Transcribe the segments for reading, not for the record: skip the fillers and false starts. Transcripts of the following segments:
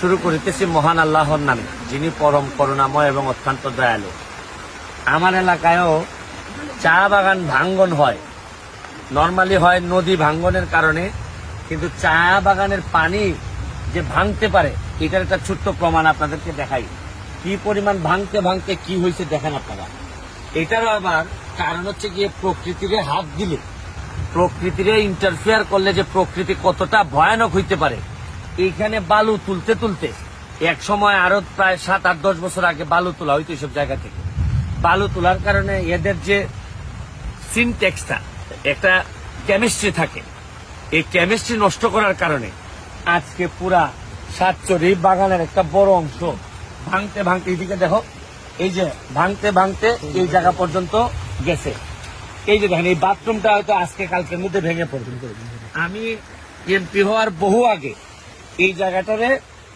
শুরু করিতেছি মহান আল্লাহর নামে, যিনি পরম করুণাময় এবং অত্যন্ত দয়ালু। আমার এলাকায়ও চা বাগান ভাঙ্গন হয়, নর্মালি হয় নদী ভাঙ্গনের কারণে, কিন্তু চা বাগানের পানি যে ভাঙতে পারে এটার একটা ছোট্ট প্রমাণ আপনাদেরকে দেখাই। কি পরিমাণ ভাঙতে ভাঙতে কি হয়েছে দেখেন আপনারা। এটারও আবার কারণ হচ্ছে গিয়ে প্রকৃতিরে হাত দিলে, প্রকৃতিরে ইন্টারফেয়ার করলে যে প্রকৃতি কতটা ভয়ানক হইতে পারে। এইখানে বালু তুলতে তুলতে এক সময় আরো প্রায় 7-8-10 বছর আগে বালু তোলা হইতো এইসব জায়গা থেকে। বালু তোলার কারণে এদের যে সিনটেক্সটা, একটা কেমিস্ট্রি থাকে, এই কেমিস্ট্রি নষ্ট করার কারণে আজকে পুরা সাতচরি বাগানের একটা বড় অংশ ভাঙতে ভাঙতে, এদিকে দেখো, এই যে ভাঙতে ভাঙতে এই জায়গা পর্যন্ত গেছে। এই যে দেখেন, এই বাথরুমটা হয়তো আজকে কালকের মধ্যে ভেঙে পড়বে। আমি এমপি হওয়ার বহু আগে এই জায়গাটারে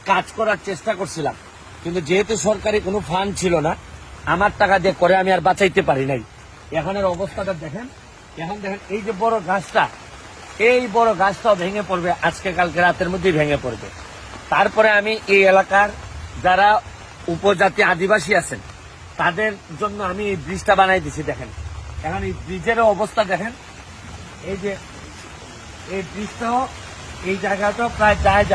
কাজ করার চেষ্টা করছিলাম, কিন্তু যেহেতু সরকারি কোনো ফান্ড ছিল না, আমার টাকা দিয়ে করে আমি আর বাঁচাইতে পারি নাই। এখনের অবস্থাটা দেখেন, এখন দেখেন এই যে বড় গাছটা, এই বড় গাছটাও ভেঙে পড়বে, আজকে কালকে রাতের মধ্যেই ভেঙে পড়বে। তারপরে আমি এই এলাকার যারা উপজাতি আদিবাসী আছেন তাদের জন্য আমি এই ব্রিজটা বানাই দিছি। দেখেন এখন এই ব্রিজের অবস্থা দেখেন, এই যে এই ব্রিজটাও এই জায়গাটাও প্রায় যায়